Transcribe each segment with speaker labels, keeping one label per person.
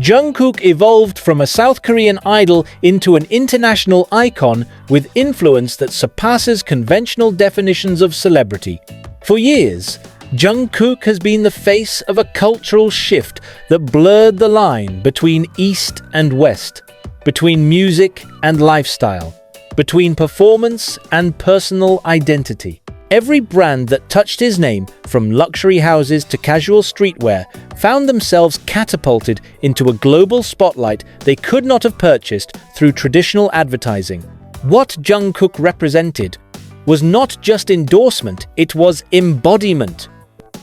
Speaker 1: Jungkook evolved from a South Korean idol into an international icon with influence that surpasses conventional definitions of celebrity. For years, Jungkook has been the face of a cultural shift that blurred the line between East and West, between music and lifestyle, between performance and personal identity. Every brand that touched his name, from luxury houses to casual streetwear, found themselves catapulted into a global spotlight they could not have purchased through traditional advertising. What Jungkook represented was not just endorsement, it was embodiment.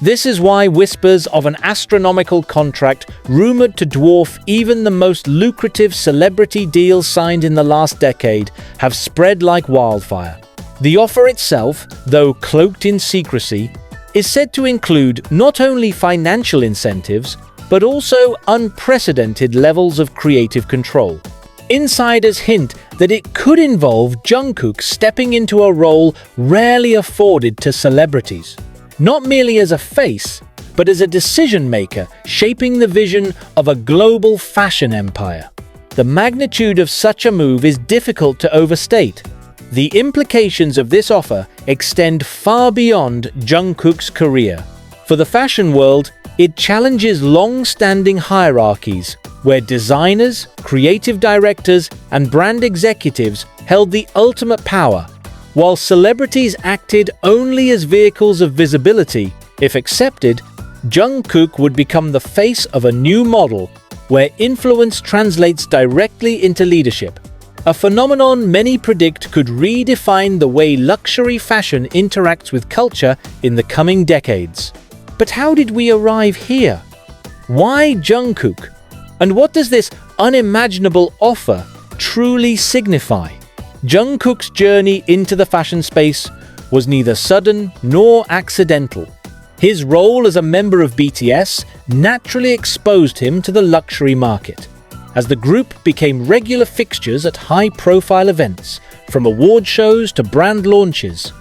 Speaker 1: This is why whispers of an astronomical contract rumored to dwarf even the most lucrative celebrity deals signed in the last decade have spread like wildfire. The offer itself, though cloaked in secrecy, is said to include not only financial incentives, but also unprecedented levels of creative control. Insiders hint that it could involve Jungkook stepping into a role rarely afforded to celebrities, not merely as a face, but as a decision-maker shaping the vision of a global fashion empire. The magnitude of such a move is difficult to overstate. The implications of this offer extend far beyond Jungkook's career. For the fashion world, it challenges long-standing hierarchies, where designers, creative directors, and brand executives held the ultimate power, while celebrities acted only as vehicles of visibility. If accepted, Jungkook would become the face of a new model, where influence translates directly into leadership. A phenomenon many predict could redefine the way luxury fashion interacts with culture in the coming decades. But how did we arrive here? Why Jungkook? And what does this unimaginable offer truly signify? Jungkook's journey into the fashion space was neither sudden nor accidental. His role as a member of BTS naturally exposed him to the luxury market, as the group became regular fixtures at high-profile events, from award shows to brand launches.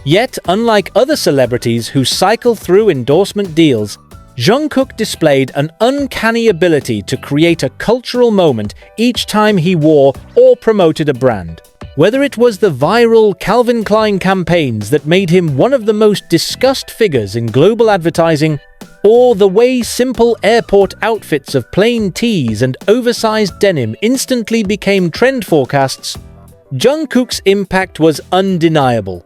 Speaker 1: Yet, unlike other celebrities who cycle through endorsement deals, Jungkook displayed an uncanny ability to create a cultural moment each time he wore or promoted a brand. Whether it was the viral Calvin Klein campaigns that made him one of the most discussed figures in global advertising, or the way simple airport outfits of plain tees and oversized denim instantly became trend forecasts, Jungkook's impact was undeniable.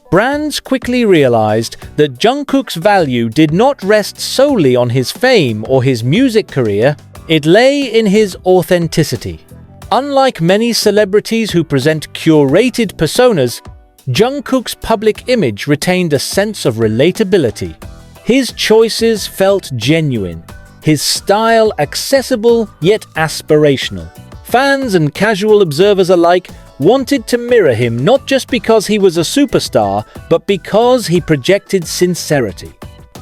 Speaker 1: Brands quickly realized that Jungkook's value did not rest solely on his fame or his music career, it lay in his authenticity. Unlike many celebrities who present curated personas, Jungkook's public image retained a sense of relatability. His choices felt genuine, his style accessible yet aspirational. Fans and casual observers alike wanted to mirror him not just because he was a superstar, but because he projected sincerity.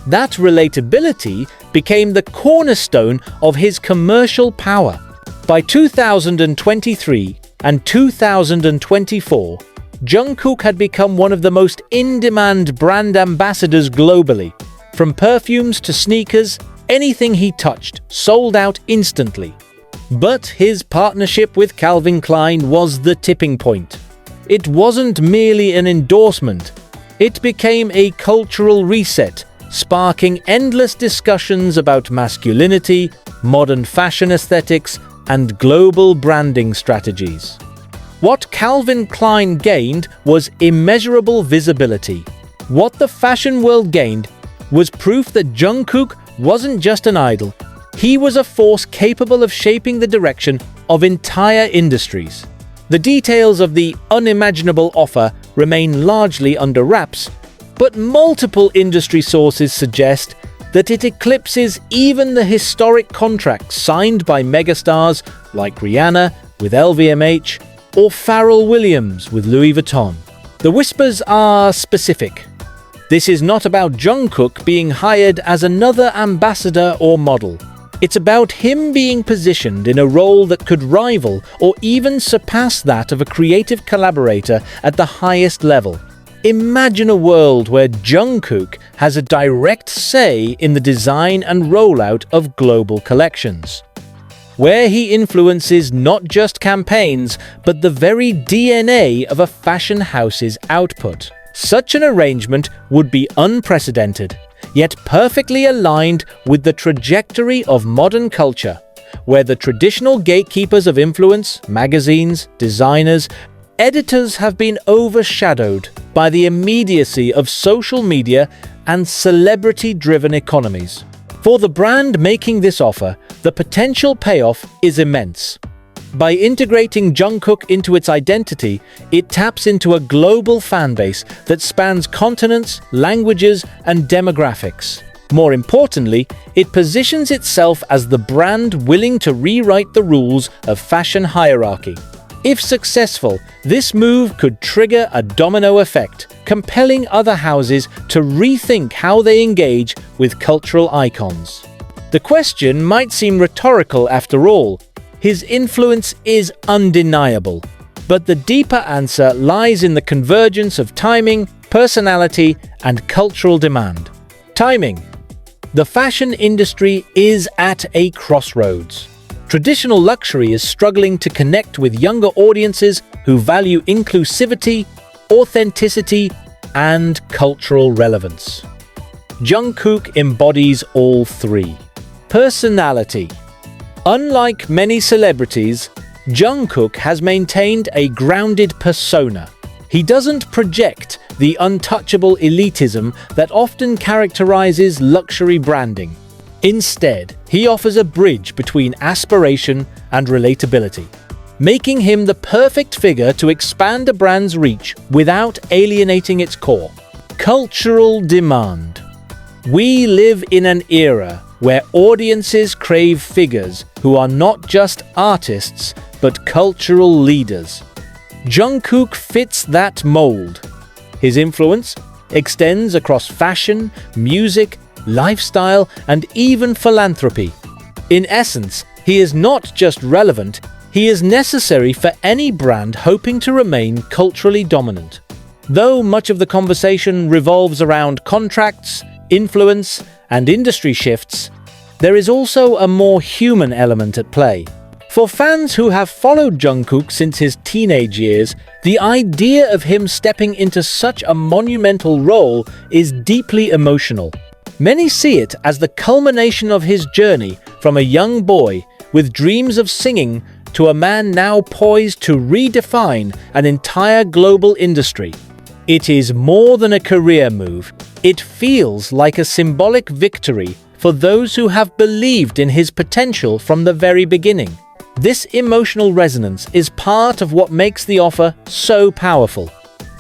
Speaker 1: That relatability became the cornerstone of his commercial power. By 2023 and 2024, Jungkook had become one of the most in-demand brand ambassadors globally. From perfumes to sneakers, anything he touched sold out instantly. But his partnership with Calvin Klein was the tipping point. It wasn't merely an endorsement, it became a cultural reset, sparking endless discussions about masculinity, modern fashion aesthetics, and global branding strategies. What Calvin Klein gained was immeasurable visibility. What the fashion world gained was proof that Jungkook wasn't just an idol, he was a force capable of shaping the direction of entire industries. The details of the unimaginable offer remain largely under wraps, but multiple industry sources suggest that it eclipses even the historic contracts signed by megastars like Rihanna with LVMH or Pharrell Williams with Louis Vuitton. The whispers are specific. This is not about Jungkook being hired as another ambassador or model. It's about him being positioned in a role that could rival or even surpass that of a creative collaborator at the highest level. Imagine a world where Jungkook has a direct say in the design and rollout of global collections. where he influences not just campaigns, but the very DNA of a fashion house's output. Such an arrangement would be unprecedented, yet perfectly aligned with the trajectory of modern culture, where the traditional gatekeepers of influence, magazines, designers, editors have been overshadowed by the immediacy of social media and celebrity-driven economies. For the brand making this offer, the potential payoff is immense. By integrating Jungkook into its identity, it taps into a global fanbase that spans continents, languages, and demographics. More importantly, it positions itself as the brand willing to rewrite the rules of fashion hierarchy. If successful, this move could trigger a domino effect, compelling other houses to rethink how they engage with cultural icons. The question might seem rhetorical after all. His influence is undeniable, but the deeper answer lies in the convergence of timing, personality, and cultural demand. Timing. The fashion industry is at a crossroads. Traditional luxury is struggling to connect with younger audiences who value inclusivity, authenticity, and cultural relevance. Jungkook embodies all three. Personality. Unlike many celebrities, Jungkook has maintained a grounded persona. He doesn't project the untouchable elitism that often characterizes luxury branding. Instead, he offers a bridge between aspiration and relatability, making him the perfect figure to expand a brand's reach without alienating its core. Cultural demand. We live in an era where audiences crave figures who are not just artists, but cultural leaders. Jungkook fits that mold. His influence extends across fashion, music, lifestyle, and even philanthropy. In essence, he is not just relevant, he is necessary for any brand hoping to remain culturally dominant. Though much of the conversation revolves around contracts, influence, and industry shifts, there is also a more human element at play. For fans who have followed Jungkook since his teenage years, the idea of him stepping into such a monumental role is deeply emotional. Many see it as the culmination of his journey from a young boy with dreams of singing to a man now poised to redefine an entire global industry. It is more than a career move. It feels like a symbolic victory for those who have believed in his potential from the very beginning. This emotional resonance is part of what makes the offer so powerful.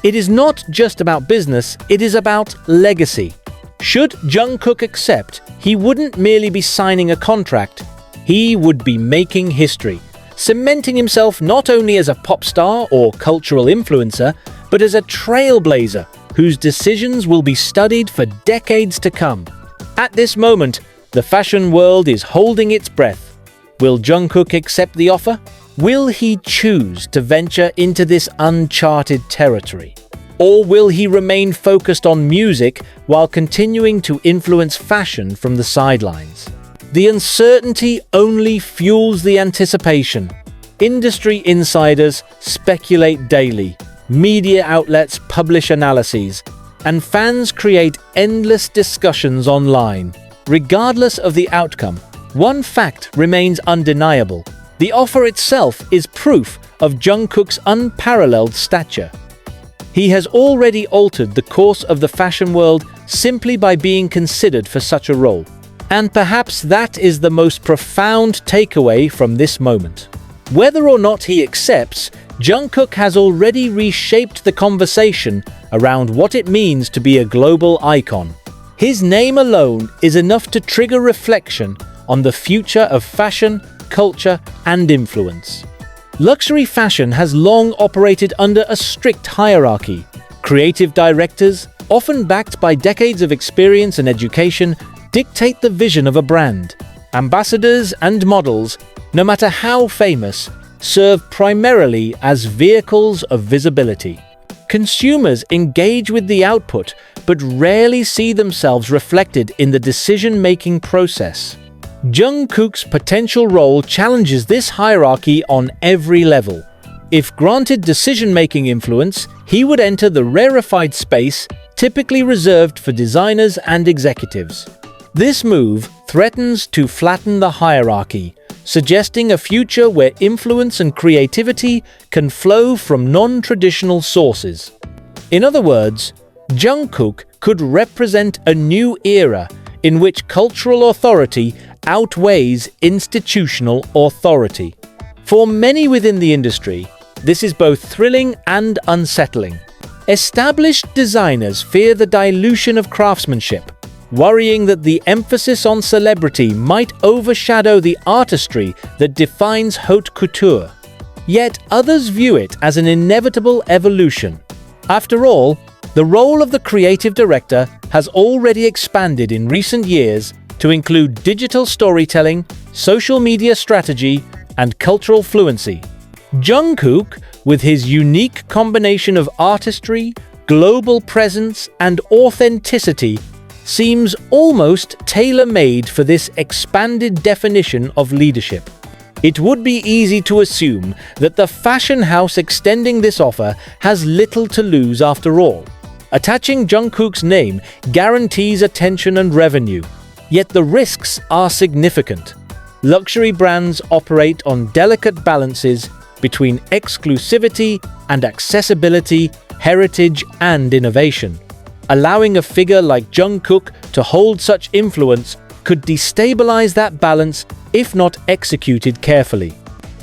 Speaker 1: It is not just about business, it is about legacy. Should Jungkook accept, he wouldn't merely be signing a contract, he would be making history, cementing himself not only as a pop star or cultural influencer, but as a trailblazer whose decisions will be studied for decades to come. At this moment, the fashion world is holding its breath. Will Jungkook accept the offer? Will he choose to venture into this uncharted territory? Or will he remain focused on music while continuing to influence fashion from the sidelines? The uncertainty only fuels the anticipation. Industry insiders speculate daily, media outlets publish analyses, and fans create endless discussions online. Regardless of the outcome, one fact remains undeniable. The offer itself is proof of Jungkook's unparalleled stature. He has already altered the course of the fashion world simply by being considered for such a role. And perhaps that is the most profound takeaway from this moment. Whether or not he accepts, Jungkook has already reshaped the conversation around what it means to be a global icon. His name alone is enough to trigger reflection on the future of fashion, culture, and influence. Luxury fashion has long operated under a strict hierarchy. Creative directors, often backed by decades of experience and education, dictate the vision of a brand. Ambassadors and models, no matter how famous, serve primarily as vehicles of visibility. Consumers engage with the output, but rarely see themselves reflected in the decision-making process. Jungkook's potential role challenges this hierarchy on every level. If granted decision-making influence, he would enter the rarefied space typically reserved for designers and executives. This move threatens to flatten the hierarchy, suggesting a future where influence and creativity can flow from non-traditional sources. In other words, Jungkook could represent a new era in which cultural authority outweighs institutional authority. For many within the industry, this is both thrilling and unsettling. Established designers fear the dilution of craftsmanship, worrying that the emphasis on celebrity might overshadow the artistry that defines haute couture. Yet others view it as an inevitable evolution. After all, the role of the creative director has already expanded in recent years to include digital storytelling, social media strategy, and cultural fluency. Jungkook, with his unique combination of artistry, global presence, and authenticity, seems almost tailor-made for this expanded definition of leadership. It would be easy to assume that the fashion house extending this offer has little to lose after all. Attaching Jungkook's name guarantees attention and revenue, yet the risks are significant. Luxury brands operate on delicate balances between exclusivity and accessibility, heritage and innovation. Allowing a figure like Jungkook to hold such influence could destabilize that balance if not executed carefully.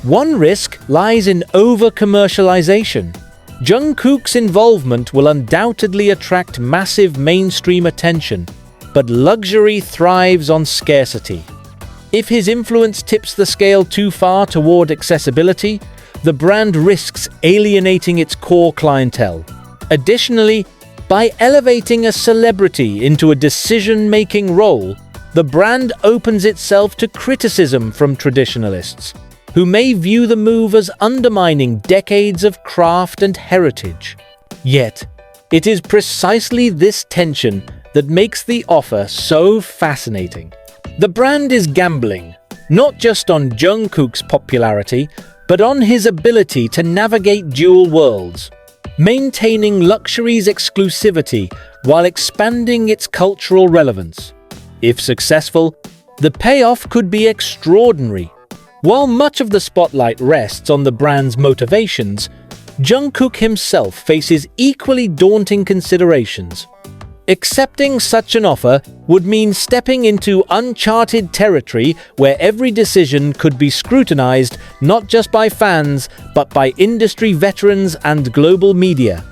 Speaker 1: One risk lies in over-commercialization. Jungkook's involvement will undoubtedly attract massive mainstream attention, but luxury thrives on scarcity. If his influence tips the scale too far toward accessibility, the brand risks alienating its core clientele. Additionally, by elevating a celebrity into a decision-making role, the brand opens itself to criticism from traditionalists, who may view the move as undermining decades of craft and heritage. Yet, it is precisely this tension that makes the offer so fascinating. The brand is gambling, not just on Jungkook's popularity, but on his ability to navigate dual worlds, maintaining luxury's exclusivity while expanding its cultural relevance. If successful, the payoff could be extraordinary. While much of the spotlight rests on the brand's motivations, Jungkook himself faces equally daunting considerations. Accepting such an offer would mean stepping into uncharted territory where every decision could be scrutinized not just by fans, but by industry veterans and global media.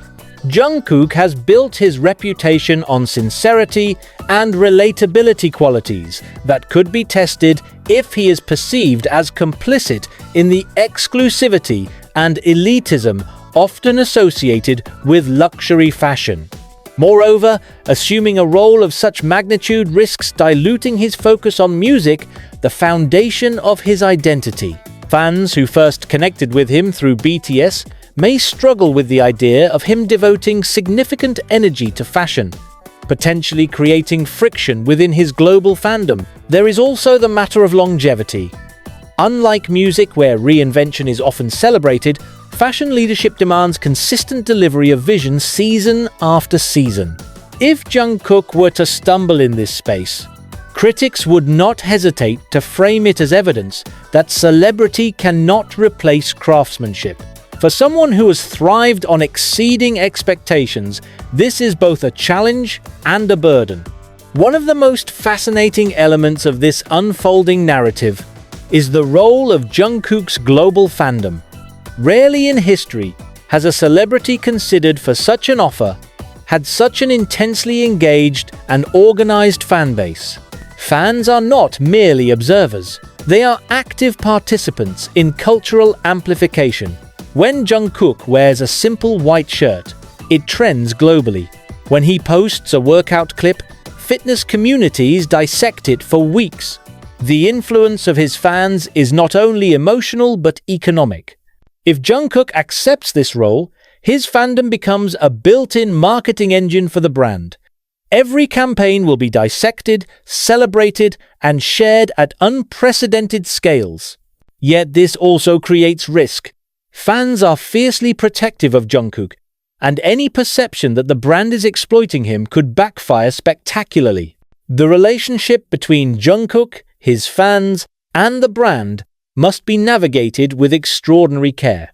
Speaker 1: Jungkook has built his reputation on sincerity and relatability qualities that could be tested if he is perceived as complicit in the exclusivity and elitism often associated with luxury fashion. Moreover, assuming a role of such magnitude risks diluting his focus on music, the foundation of his identity. Fans who first connected with him through BTS may struggle with the idea of him devoting significant energy to fashion, potentially creating friction within his global fandom. There is also the matter of longevity. Unlike music, where reinvention is often celebrated, fashion leadership demands consistent delivery of vision season after season. If Jungkook were to stumble in this space, critics would not hesitate to frame it as evidence that celebrity cannot replace craftsmanship. For someone who has thrived on exceeding expectations, this is both a challenge and a burden. One of the most fascinating elements of this unfolding narrative is the role of Jungkook's global fandom. Rarely in history has a celebrity considered for such an offer had such an intensely engaged and organized fanbase. Fans are not merely observers, they are active participants in cultural amplification. When Jungkook wears a simple white shirt, it trends globally. When he posts a workout clip, fitness communities dissect it for weeks. The influence of his fans is not only emotional but economic. If Jungkook accepts this role, his fandom becomes a built-in marketing engine for the brand. Every campaign will be dissected, celebrated, and shared at unprecedented scales. Yet this also creates risk. Fans are fiercely protective of Jungkook, and any perception that the brand is exploiting him could backfire spectacularly. The relationship between Jungkook, his fans, and the brand must be navigated with extraordinary care.